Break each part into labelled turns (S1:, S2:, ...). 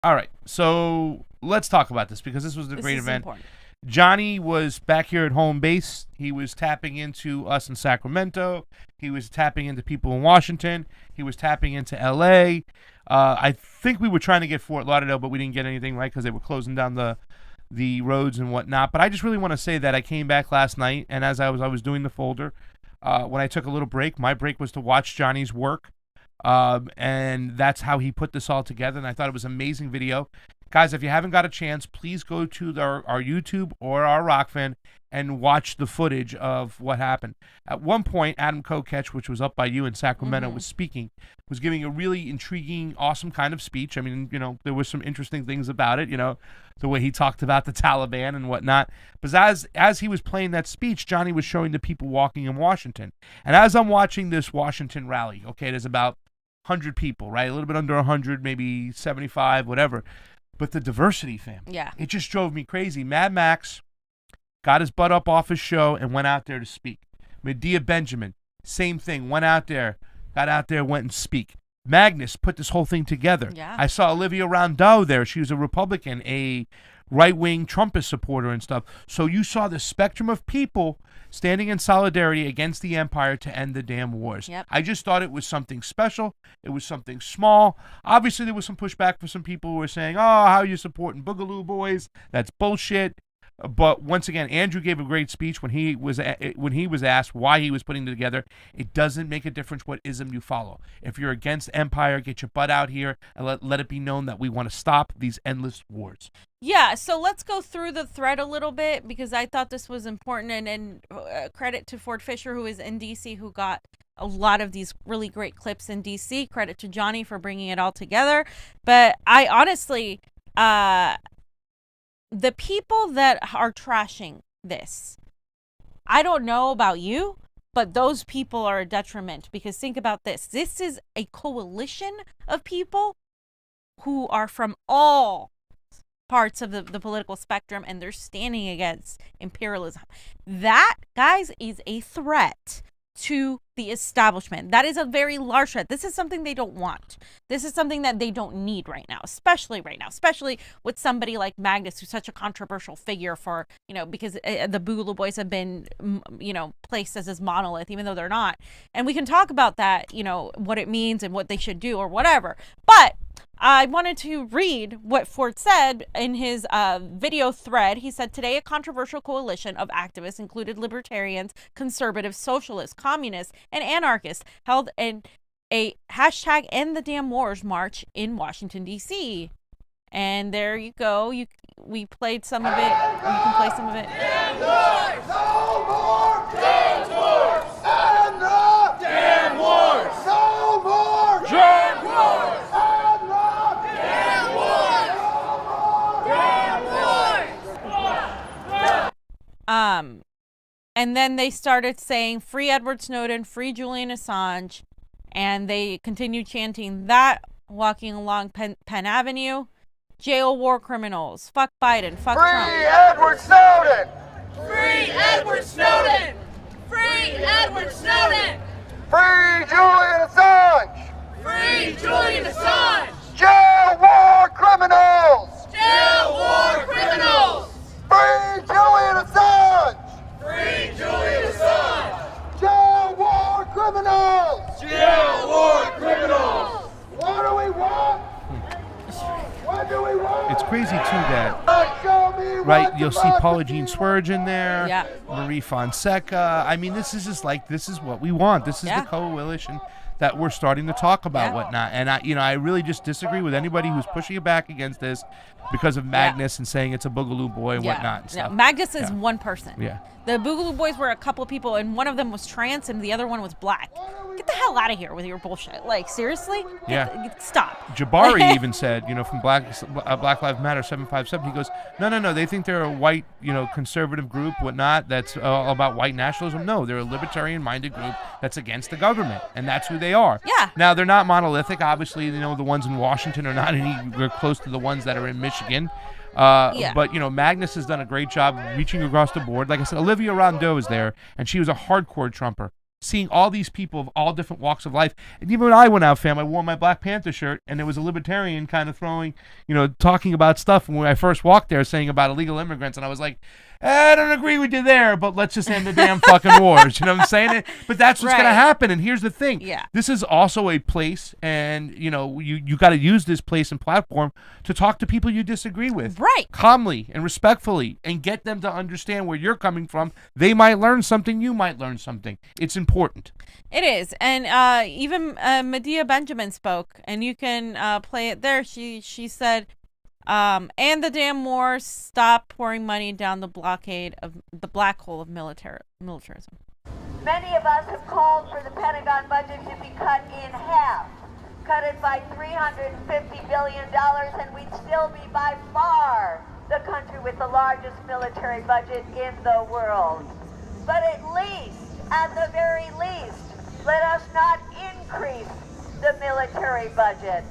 S1: All right, so let's talk about this because this was a great event.
S2: Important.
S1: Jonny was back here at home base. He was tapping into us in Sacramento. He was tapping into people in Washington. He was tapping into L.A. I think we were trying to get Fort Lauderdale, but we didn't get anything right because they were closing down the roads and whatnot. But I just really want to say that I came back last night, and as I was doing the folder, when I took a little break, my break was to watch Jonny's work. And that's how he put this all together, and I thought it was an amazing video. Guys, if you haven't got a chance, please go to our YouTube or our Rokfin and watch the footage of what happened. At one point, Adam Koketch, which was up by you in Sacramento, was speaking, was giving a really intriguing, awesome kind of speech. I mean, there were some interesting things about it, the way he talked about the Taliban and whatnot. But as he was playing that speech, Jonny was showing the people walking in Washington. And as I'm watching this Washington rally, okay, there's about 100 people, right? A little bit under 100, maybe 75, whatever. But the diversity, fam.
S2: Yeah.
S1: It just drove me crazy. Mad Max got his butt up off his show and went out there to speak. Medea Benjamin, same thing. Went out there, got out there, went and speak. Magnus put this whole thing together.
S2: Yeah.
S1: I saw Olivia Rondeau there. She was a Republican, a right-wing Trumpist supporter and stuff. So you saw the spectrum of people standing in solidarity against the empire to end the damn wars.
S2: Yep.
S1: I just thought it was something special. It was something small. Obviously, there was some pushback for some people who were saying, oh, how are you supporting Boogaloo Boys? That's bullshit. But once again, Andrew gave a great speech when he was asked why he was putting it together. It doesn't make a difference what ism you follow. If you're against empire, get your butt out here and let it be known that we want to stop these endless wars.
S2: Yeah, so let's go through the thread a little bit because I thought this was important, and credit to Ford Fisher, who is in D.C., who got a lot of these really great clips in D.C. Credit to Jonny for bringing it all together. But I honestly, the people that are trashing this, I don't know about you, but those people are a detriment because think about this. This is a coalition of people who are from all parts of the political spectrum, and they're standing against imperialism. That, guys, is a threat to the establishment. That is a very large threat. This is something they don't want. This is something that they don't need right now, especially with somebody like Magnus, who's such a controversial figure for, because the Boogaloo Boys have been, placed as this monolith, even though they're not. And we can talk about that, what it means and what they should do or whatever. But I wanted to read what Ford said in his video thread. He said, today a controversial coalition of activists included libertarians, conservatives, socialists, communists, and anarchists held a hashtag End the Damn Wars march in Washington, D.C. And there you go. We played some of it. Or you can play some of it.
S3: Damn wars! No more! Damn wars! And the damn wars! No more! Damn wars!
S2: And then they started saying, free Edward Snowden, free Julian Assange. And they continued chanting that, walking along Penn Avenue. Jail war criminals. Fuck Biden. Fuck Trump.
S3: Free Edward Snowden!
S4: Free Edward Snowden! Free Edward Snowden!
S3: Free Julian Assange!
S4: Free Julian Assange!
S3: Jail war criminals!
S4: Jail war criminals!
S3: Free Julian Assange!
S4: Free Julian Assange!
S3: Jail war criminals!
S4: Jail war criminals!
S3: What do we want? What do we want?
S1: It's crazy, too, that,
S3: Show me
S1: right,
S3: what
S1: you'll see Paula Jean Swearge in there,
S2: Yeah.
S1: Marie Fonseca. I mean, this is what we want. This is
S2: Yeah.
S1: the coalition that we're starting to talk about,
S2: Yeah.
S1: whatnot. And I really just disagree with anybody who's pushing it back against this because of Magnus and saying it's a Boogaloo Boy and whatnot. And stuff.
S2: Magnus is
S1: Yeah.
S2: one person.
S1: Yeah.
S2: The Boogaloo Boys were a couple people, and one of them was trans, and the other one was black. Get the hell out of here with your bullshit. Like, seriously? Stop.
S1: Jabari even said, from Black Lives Matter 757, he goes, no, they think they're a white, conservative group, whatnot, that's all about white nationalism. No, they're a libertarian-minded group that's against the government, and that's who they are.
S2: Yeah.
S1: Now, they're not monolithic. Obviously, the ones in Washington are not anywhere close to the ones that are in Michigan. But, Magnus has done a great job reaching across the board. Like I said, Olivia Rondeau is there, and she was a hardcore Trumper. seeing all these people of all different walks of life. And even when I went out, fam, I wore my Black Panther shirt, and there was a libertarian kind of throwing, talking about stuff when I first walked there, saying about illegal immigrants, and I was like, I don't agree with you there, but let's just end the damn fucking wars. You know what I'm saying? But that's what's going to happen. And here's the thing.
S2: Yeah.
S1: This is also a place, and, you got to use this place and platform to talk to people you disagree with.
S2: Right.
S1: Calmly and respectfully, and get them to understand where you're coming from. They might learn something. You might learn something. It's important.
S2: It is. And even Medea Benjamin spoke, and you can play it there. She said, and the damn wars, stop pouring money down the blockade of the black hole of militarism.
S5: Many of us have called for the Pentagon budget to be cut in half. Cut it by $350 billion, and we'd still be by far the country with the largest military budget in the world. But at the very least, let us not increase the military budget,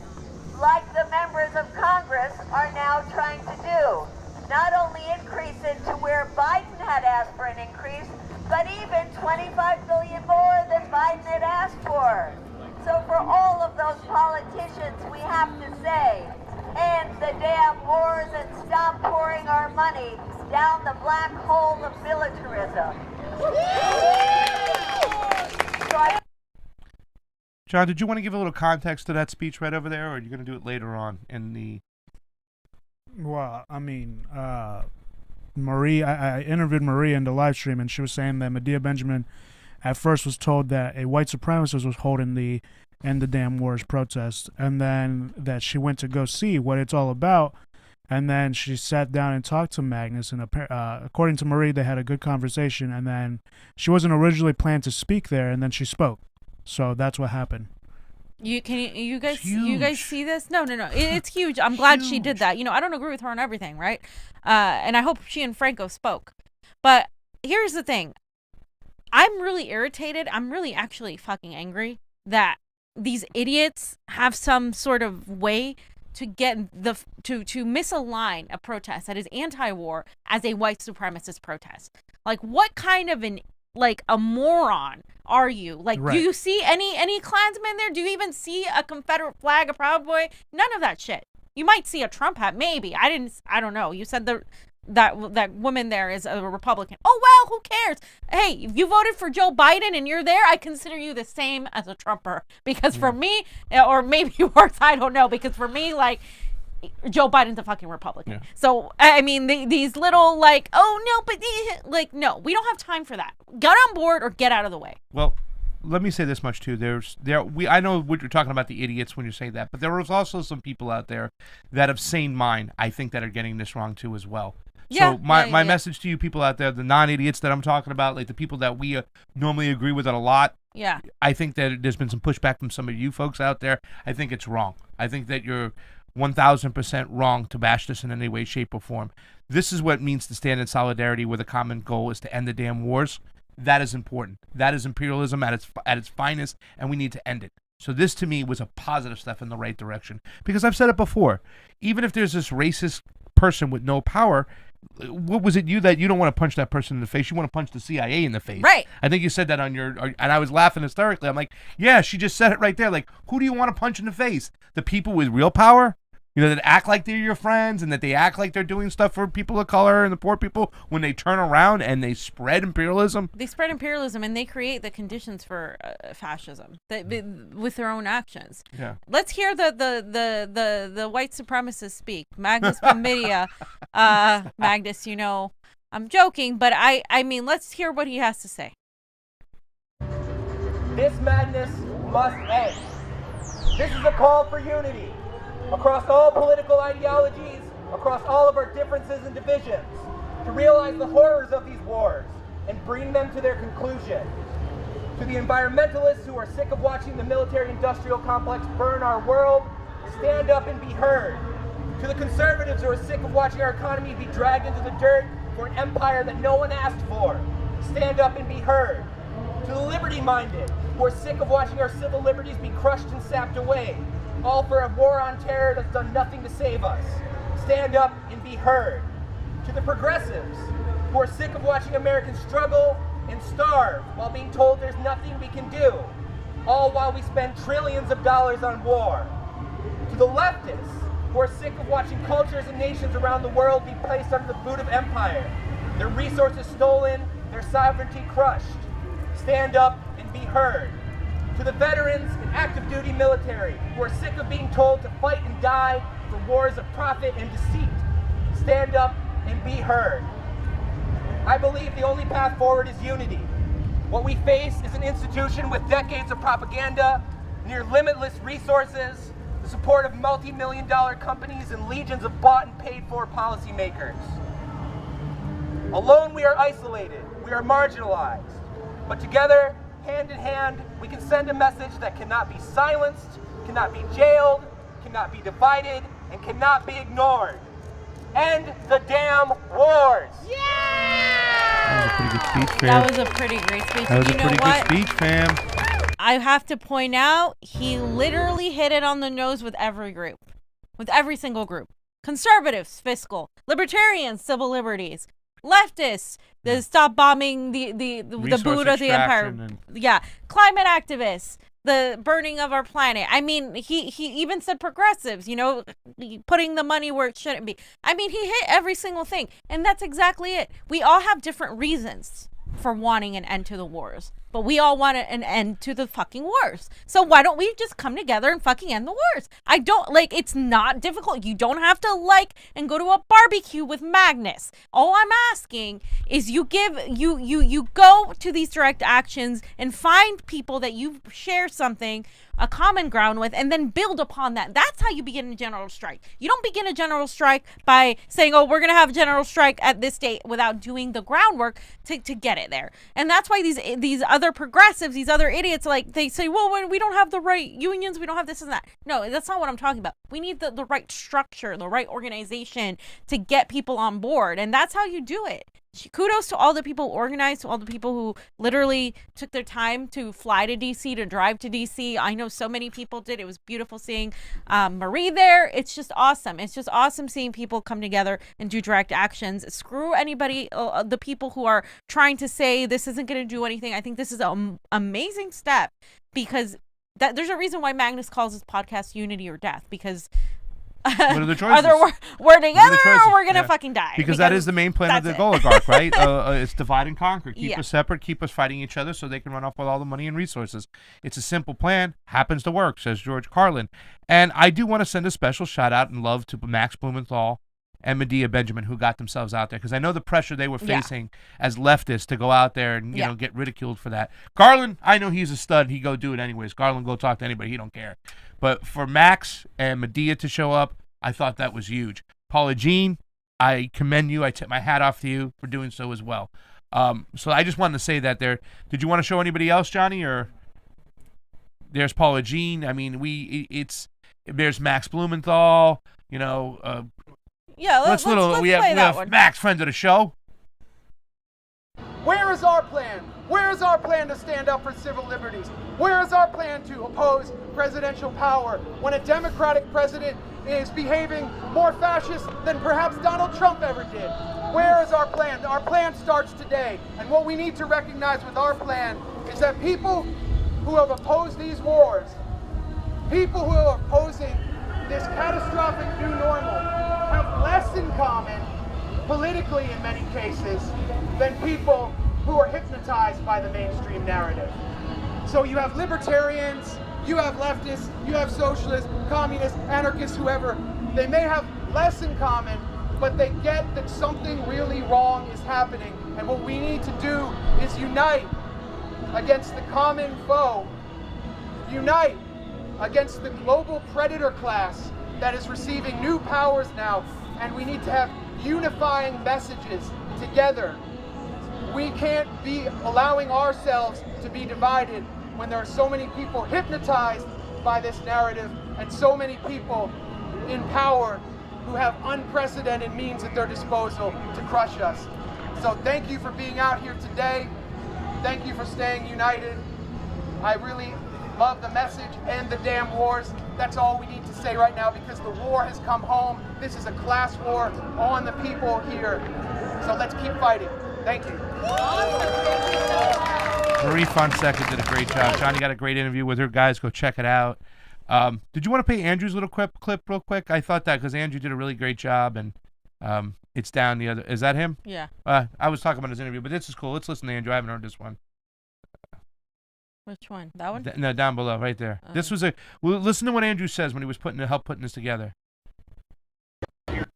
S5: like the members of Congress are now trying to do. Not only increase it to where Biden had asked for an increase, but even $25 billion more than Biden had asked for. So for all of those politicians, we have to say, end the damn wars and stop pouring our money down the black hole of militarism.
S1: John, did you want to give a little context to that speech right over there, or are you going to do it later on in the...
S6: Well, I mean, Marie, I interviewed Marie in the live stream, and she was saying that Medea Benjamin at first was told that a white supremacist was holding the End the Damn Wars protest, and then that she went to go see what it's all about, and then she sat down and talked to Magnus, and according to Marie, they had a good conversation, and then she wasn't originally planned to speak there, and then she spoke. So that's what happened.
S2: You guys see this? No. It's huge. I'm glad she did that. I don't agree with her on everything, right? And I hope she and Franco spoke. But here's the thing. I'm really irritated. I'm really actually fucking angry that these idiots have some sort of way to get to misalign a protest that is anti-war as a white supremacist protest. Like, what kind of a moron are you? Like, right. Do you see any Klansmen there? Do you even see a Confederate flag, a Proud Boy? None of that shit. You might see a Trump hat, maybe. I don't know. You said that woman there is a Republican. Oh, well, who cares? Hey, if you voted for Joe Biden and you're there, I consider you the same as a Trumper. Because for me, or maybe worse, I don't know. Because for me, like, Joe Biden's a fucking Republican. Yeah. So, I mean, these little, like, oh, no, but, like, no, we don't have time for that. Get on board or get out of the way.
S1: Well, let me say this much, too. I know what you're talking about, the idiots, when you say that, but there was also some people out there that have sane mind, I think, that are getting this wrong, too, as well.
S2: Yeah,
S1: so my message to you people out there, the non-idiots that I'm talking about, like the people that we normally agree with it a lot,
S2: yeah,
S1: I think that there's been some pushback from some of you folks out there. I think it's wrong. I think that you're 1,000% wrong to bash this in any way, shape, or form. This is what it means to stand in solidarity where the common goal is to end the damn wars. That is important. That is imperialism at its finest, and we need to end it. So this, to me, was a positive step in the right direction. Because I've said it before, even if there's this racist person with no power, what was it that you don't want to punch that person in the face? You want to punch the CIA in the face.
S2: Right.
S1: I think you said that on and I was laughing hysterically. I'm like, yeah, she just said it right there. Like, who do you want to punch in the face? The people with real power? That act like they're your friends and that they act like they're doing stuff for people of color and the poor people, when they turn around and they spread imperialism.
S2: They spread imperialism and they create the conditions for fascism with their own actions.
S1: Yeah.
S2: Let's hear the white supremacists speak. Magnus Comidia. Magnus, I'm joking, but I mean, let's hear what he has to say.
S7: This madness must end. This is a call for unity. Across all political ideologies, across all of our differences and divisions, to realize the horrors of these wars and bring them to their conclusion. To the environmentalists who are sick of watching the military-industrial complex burn our world, stand up and be heard. To the conservatives who are sick of watching our economy be dragged into the dirt for an empire that no one asked for, stand up and be heard. To the liberty-minded who are sick of watching our civil liberties be crushed and sapped away, all for a war on terror that's done nothing to save us. Stand up and be heard. To the progressives who are sick of watching Americans struggle and starve while being told there's nothing we can do, all while we spend trillions of dollars on war. To the leftists, who are sick of watching cultures and nations around the world be placed under the boot of empire, their resources stolen, their sovereignty crushed. Stand up and be heard. To the veterans and active duty military, who are sick of being told to fight and die for wars of profit and deceit, stand up and be heard. I believe the only path forward is unity. What we face is an institution with decades of propaganda, near limitless resources, the support of multi-million-dollar companies, and legions of bought and paid for policymakers. Alone we are isolated, we are marginalized, but together, hand in hand, we can send a message that cannot be silenced, cannot be jailed, cannot be divided, and cannot be ignored. End the damn wars!
S1: That was a pretty good speech, fam.
S2: That was a pretty great speech.
S1: That was
S2: You
S1: a
S2: know
S1: pretty
S2: what?
S1: good speech, fam.
S2: I have to point out, he literally hit it on the nose with every group. With every single group. Conservatives, fiscal. Libertarians, civil liberties. Leftists, the stop bombing the boot of the empire. Yeah. Climate activists. The burning of our planet. I mean, he even said progressives, you know, putting the money where it shouldn't be. I mean, he hit every single thing. And that's exactly it. We all have different reasons for wanting an end to the wars. But we all want an end to the fucking wars. So why don't we just come together and fucking end the wars? It's not difficult. You don't have to and go to a barbecue with Magnus. All I'm asking is you go to these direct actions and find people that you share something, a common ground with, and then build upon that. That's how you begin a general strike. You don't begin a general strike by saying, oh, we're going to have a general strike at this date without doing the groundwork to get it there. And that's why these other progressives, these other idiots, they say, well, we don't have the right unions, we don't have this and that. No, that's not what I'm talking about. We need the right structure, the right organization to get people on board. And that's how you do it. Kudos to all the people organized, to all the people who literally took their time to fly to DC, to drive to DC. I know so many people did. It was beautiful seeing Marie there. It's just awesome. It's just awesome seeing people come together and do direct actions. Screw anybody, the people who are trying to say this isn't going to do anything. I think this is an amazing step because there's a reason why Magnus calls his podcast Unity or Death, because
S1: what are the choices?
S2: Either we're together or we're gonna fucking die.
S1: Because that is the main plan of the oligarch, right? It's divide and conquer. Keep us separate, keep us fighting each other so they can run off with all the money and resources. It's a simple plan. Happens to work, says George Carlin. And I do want to send a special shout out and love to Max Blumenthal and Medea Benjamin, who got themselves out there, because I know the pressure they were facing as leftists to go out there and you know get ridiculed for that. Garland, I know he's a stud. He go do it anyways. Garland go talk to anybody. He don't care. But for Max and Medea to show up, I thought that was huge. Paula Jean, I commend you. I tip my hat off to you for doing so as well. So I just wanted to say that there. Did you want to show anybody else, Johnny? Or there's Paula Jean. I mean, there's Max Blumenthal. You know. Let's we have Max, friend of the show.
S3: Where is our plan? Where is our plan to stand up for civil liberties? Where is our plan to oppose presidential power when a Democratic president is behaving more fascist than perhaps Donald Trump ever did? Where is our plan? Our plan starts today. And what we need to recognize with our plan is that people who have opposed these wars, people who are opposing this catastrophic new normal, have less in common, politically in many cases, than people who are hypnotized by the mainstream narrative. So you have libertarians, you have leftists, you have socialists, communists, anarchists, whoever. They may have less in common, but they get that something really wrong is happening. And what we need to do is unite against the common foe, unite against the global predator class that is receiving new powers now. And we need to have unifying messages together. We can't be allowing ourselves to be divided when there are so many people hypnotized by this narrative and so many people in power who have unprecedented means at their disposal to crush us. So thank you for being out here today. Thank you for staying united. I really love the message, end the damn wars. That's all we need to say right now, because the war has come home. This is a class war on the people here. So let's keep fighting. Thank you.
S2: Awesome. Thank you so
S1: Marie Fonseca did a great job. Johnny got a great interview with her. Guys, go check it out. Did you want to play Andrew's little clip real quick? I thought that because Andrew did a really great job, and it's down the other. Is that him?
S2: Yeah.
S1: I was talking about his interview, but this is cool. Let's listen to Andrew. I haven't heard this one.
S2: Which one? That one?
S1: No, down below, right there. This was well, listen to what Andrew says when he was putting this together.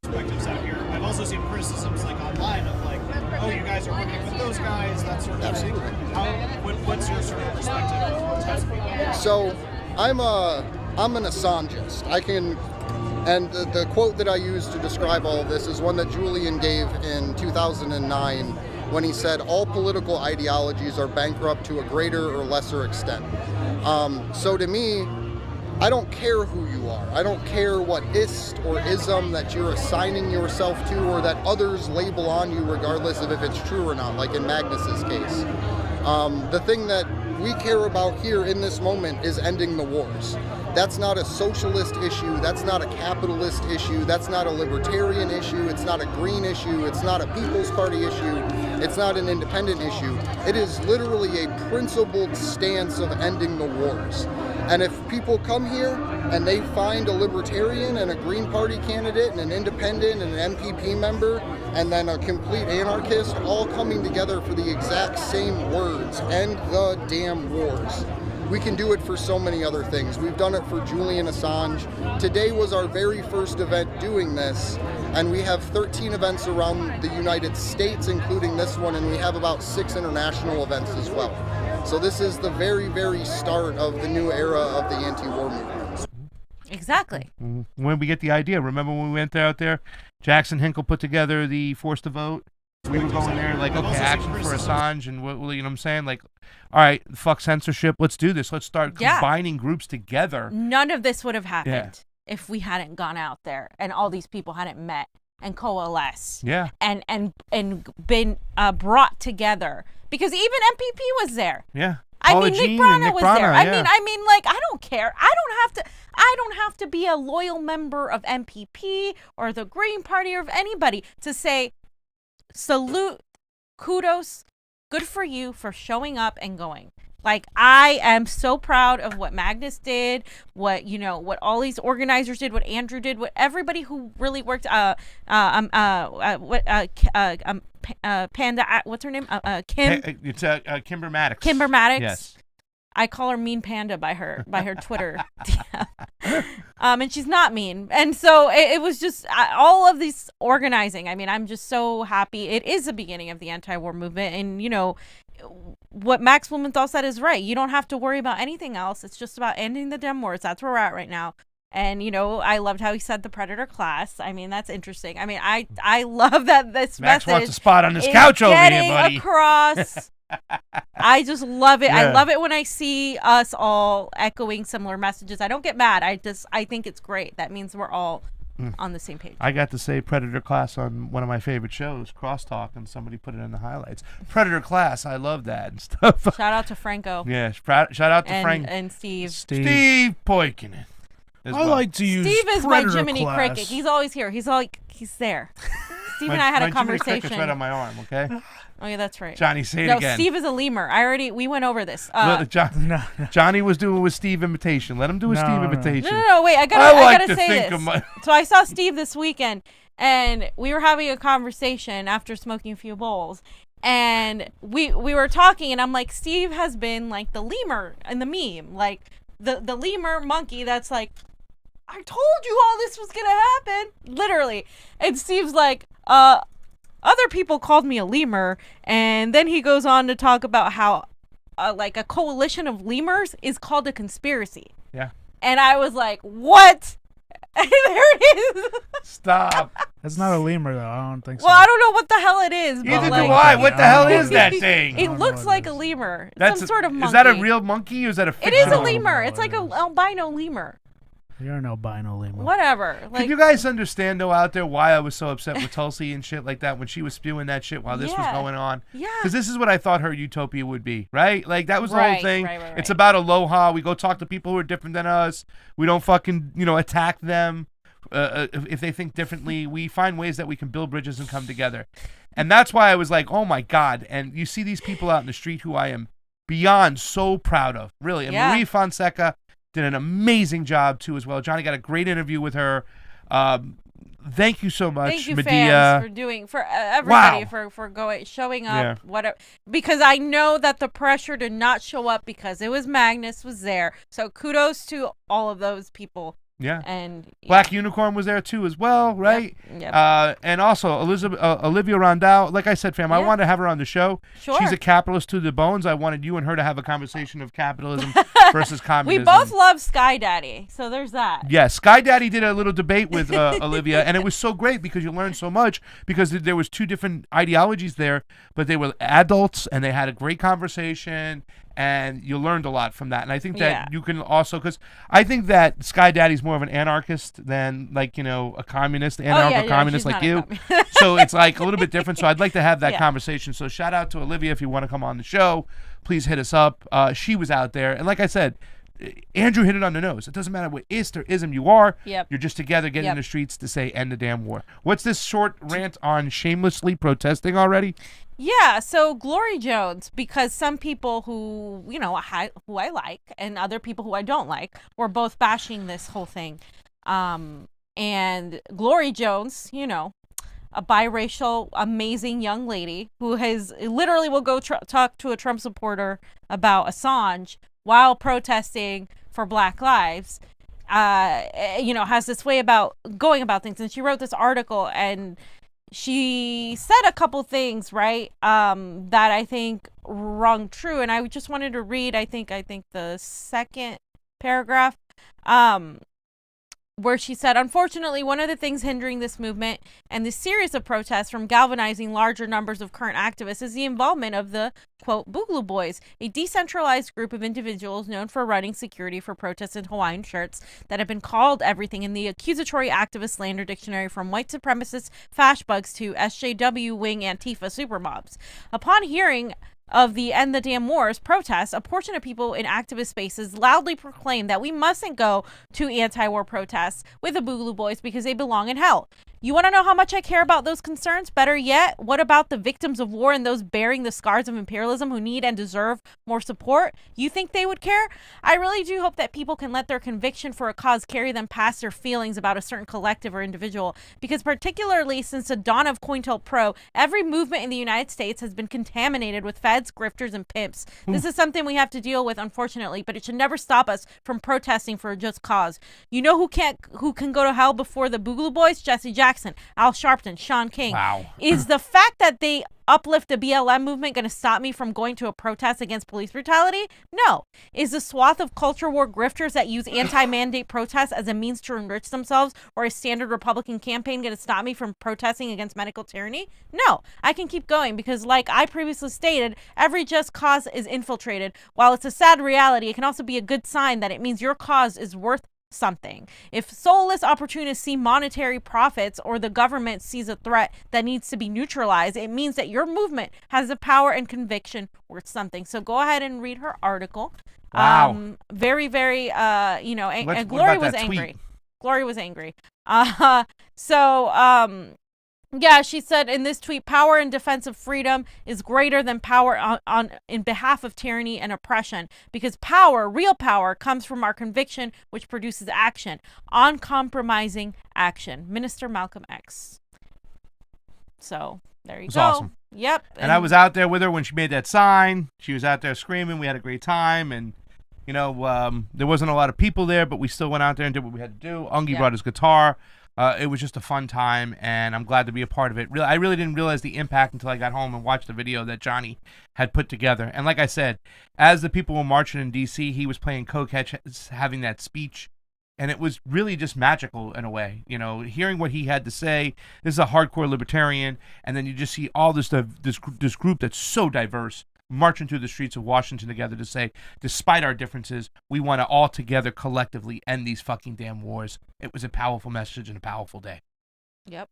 S8: Perspectives out here. I've also seen criticisms like online of like, oh, you guys are working with those guys, that sort of thing. What's your sort of perspective on those types of people?
S9: So, I'm an Assangeist. And the quote that I use to describe all of this is one that Julian gave in 2009 when he said, all political ideologies are bankrupt to a greater or lesser extent. So to me, I don't care who you are. I don't care what ist or ism that you're assigning yourself to or that others label on you regardless of if it's true or not, like in Magnus's case. The thing that we care about here in this moment is ending the wars. That's not a socialist issue, that's not a capitalist issue, that's not a libertarian issue, it's not a green issue, it's not a People's Party issue, it's not an independent issue. It is literally a principled stance of ending the wars. And if people come here and they find a libertarian and a Green Party candidate and an independent and an MPP member and then a complete anarchist all coming together for the exact same words, end the damn wars. We can do it for so many other things. We've done it for Julian Assange. Today was our very first event doing this, and we have 13 events around the United States, including this one, and we have about 6 international events as well. So this is the very, very start of the new era of the anti-war movement.
S2: Exactly.
S1: When we get the idea, remember when we went out there, Jackson Hinkle put together the Force to Vote. We were going there like, okay, action for Assange, and you know what I'm saying? Like, all right, fuck censorship. Let's do this. Let's start combining groups together.
S2: None of this would have happened if we hadn't gone out there and all these people hadn't met and coalesced.
S1: Yeah.
S2: And been brought together. Because even MPP was there.
S1: Yeah.
S2: I mean, Nick Brana was there. I mean, like, I don't care. I don't have to be a loyal member of MPP or the Green Party or of anybody to say, salute, kudos, good for you for showing up and going. Like, I am so proud of what Magnus did, what all these organizers did, what Andrew did, what everybody who really worked. Panda, what's her name? Kim.
S1: It's Kimber Maddox.
S2: Kimber Maddox.
S1: Yes.
S2: I call her Mean Panda by her Twitter. And she's not mean. And so it was just all of this organizing. I mean, I'm just so happy. It is the beginning of the anti-war movement. And, what Max Blumenthal said is right. You don't have to worry about anything else. It's just about ending the damn wars. That's where we're at right now. And, I loved how he said the predator class. I mean, that's interesting. I mean, I love that this
S1: Max
S2: message
S1: wants a spot on this couch over here, buddy.
S2: Across. I just love it.
S1: Yeah.
S2: I love it when I see us all echoing similar messages. I don't get mad. I think it's great. That means we're all on the same page.
S1: I got to say Predator Class on one of my favorite shows, Crosstalk, and somebody put it in the highlights. Predator Class, I love that and stuff.
S2: Shout out to Franco.
S1: Yeah, shout out to Frank.
S2: And Steve.
S1: Steve Poikinen.
S6: I like to use
S2: Steve is
S6: Predator
S2: my Jiminy
S6: class.
S2: Cricket. He's always here. He's there. Steve and I had a conversation.
S1: My Cricket's right on my arm, okay?
S2: Oh, yeah, that's right.
S1: Johnny, say it
S2: no,
S1: again.
S2: Steve is a lemur. We went over this.
S1: Johnny was doing with Steve imitation. Let him do a Steve imitation.
S2: No, wait. I gotta say this. So I saw Steve this weekend, and we were having a conversation after smoking a few bowls. And we were talking, and I'm like, Steve has been like the lemur in the meme. Like, the lemur monkey that's like, I told you all this was going to happen. Literally. And Steve's like, other people called me a lemur. And then he goes on to talk about how like a coalition of lemurs is called a conspiracy.
S1: Yeah.
S2: And I was like, what? And there it is.
S1: Stop.
S6: That's not a lemur, though. I don't think so.
S2: Well, I don't know what the hell it is.
S1: Neither
S2: but
S1: do I. What the hell is that thing?
S2: It looks like a lemur.
S1: That's
S2: some sort of monkey.
S1: Is that a real monkey or is that a fictional?
S2: It is a lemur. It's like an albino lemur.
S6: You're an albino lemur.
S2: Whatever.
S1: Can you guys understand, though, out there, why I was so upset with Tulsi and shit like that when she was spewing that shit while this was going on?
S2: Yeah.
S1: Because this is what I thought her utopia would be, right? Like, that was the whole thing.
S2: Right.
S1: It's about aloha. We go talk to people who are different than us. We don't fucking, attack them. if they think differently, we find ways that we can build bridges and come together. And that's why I was like, oh my God. And you see these people out in the street who I am beyond so proud of, really. And Marie Fonseca did an amazing job too as well. Johnny got a great interview with her. Thank you so much,
S2: Thank you,
S1: Medea.
S2: fans, for doing, for everybody, for going, showing up, whatever. Because I know that the pressure to not show up because it was Magnus was there. So kudos to all of those people.
S1: Yeah.
S2: And
S1: Black Unicorn was there too as well, right?
S2: Yep.
S1: And also Olivia Rondeau. Like I said, fam, I wanted to have her on the show.
S2: Sure.
S1: She's a capitalist to the bones. I wanted you and her to have a conversation of capitalism versus communism.
S2: We both love Sky Daddy, so there's that.
S1: Yeah, Sky Daddy did a little debate with Olivia, and it was so great because you learned so much because there was two different ideologies there, but they were adults and they had a great conversation. And you learned a lot from that. And I think that you can also, because I think that Sky Daddy's more of an anarchist than, like, you know, a communist, anarcho-communist like you. So it's like a little bit different. So I'd like to have that conversation. So shout out to Olivia if you want to come on the show. Please hit us up. She was out there. And like I said, Andrew hit it on the nose. It doesn't matter what ist or ism you are.
S2: Yep.
S1: You're just together getting in the streets to say end the damn war. What's this short rant on shamelessly protesting already?
S2: Yeah, so Glory Jones, because some people who, you know, who I like and other people who I don't like were both bashing this whole thing. And Glory Jones, you know, a biracial, amazing young lady who has literally will go talk to a Trump supporter about Assange while protesting for Black Lives, you know, has this way about going about things. And she wrote this article and she said a couple things, right, that I think rung true. And I just wanted to read, I think the second paragraph, where she said, unfortunately, one of the things hindering this movement and this series of protests from galvanizing larger numbers of current activists is the involvement of the, quote, Boogaloo Boys, a decentralized group of individuals known for running security for protests in Hawaiian shirts that have been called everything in the accusatory activist slander dictionary, from white supremacist fashbugs to SJW wing Antifa supermobs. Upon hearing of the End the Damn Wars protests, a portion of people in activist spaces loudly proclaim that we mustn't go to anti-war protests with the Boogaloo Boys because they belong in hell. You want to know how much I care about those concerns? Better yet, what about the victims of war and those bearing the scars of imperialism who need and deserve more support? You think they would care? I really do hope that people can let their conviction for a cause carry them past their feelings about a certain collective or individual, because particularly since the dawn of COINTELPRO, every movement in the United States has been contaminated with feds, grifters, and pimps. This is something we have to deal with, unfortunately, but it should never stop us from protesting for a just cause. You know who can go to hell before the Boogaloo Boys? Jesse Jackson, Al Sharpton, Sean King.
S1: Wow.
S2: Is the fact that they uplift the BLM movement going to stop me from going to a protest against police brutality? No. Is the swath of culture war grifters that use anti-mandate protests as a means to enrich themselves or a standard Republican campaign going to stop me from protesting against medical tyranny? No. I can keep going because, like I previously stated, every just cause is infiltrated. While it's a sad reality, it can also be a good sign that it means your cause is worth something. If soulless opportunists see monetary profits or the government sees a threat that needs to be neutralized, it means that your movement has the power and conviction worth something. So go ahead and read her article.
S1: Wow.
S2: Very, very, you know, and Glory was angry. Glory was angry. Yeah, she said in this tweet, power in defense of freedom is greater than power in behalf of tyranny and oppression, because power, real power, comes from our conviction, which produces action, uncompromising action. Minister Malcolm X. So there you go.
S1: Awesome.
S2: Yep.
S1: And I was out there with her when she made that sign. She was out there screaming. We had a great time. And, you know, there wasn't a lot of people there, but we still went out there and did what we had to do. Ungi brought his guitar. It was just a fun time, and I'm glad to be a part of it. I really didn't realize the impact until I got home and watched the video that Johnny had put together. And like I said, as the people were marching in D.C., he was playing co-catch, having that speech, and it was really just magical in a way. You know, hearing what he had to say. This is a hardcore libertarian, and then you just see all this group that's so diverse marching through the streets of Washington together to say, despite our differences, we want to all together collectively end these fucking damn wars. It was a powerful message and a powerful day.
S2: Yep.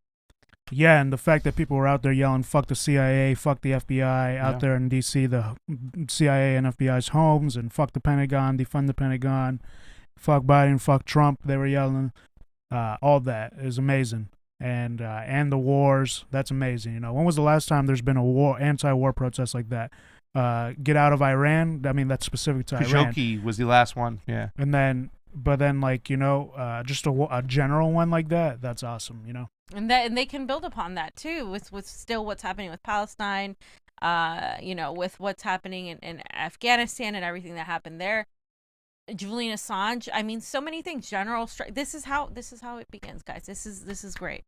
S6: Yeah, and the fact that people were out there yelling, fuck the CIA, fuck the FBI, out there in D.C., the CIA and FBI's homes, and fuck the Pentagon, defund the Pentagon, fuck Biden, fuck Trump, they were yelling. all that is amazing. And the wars, that's amazing. You know, when was the last time there's been a war, anti-war protest like that? Get out of Iran. I mean, that's specific to Iran.
S1: Khashoggi was the last one. Yeah.
S6: And then, but then, like, you know, just a general one like that. That's awesome. You know.
S2: And they can build upon that too, with still what's happening with Palestine, you know, with what's happening in Afghanistan and everything that happened there. Julian Assange. I mean, so many things. This is how it begins, guys. This is great.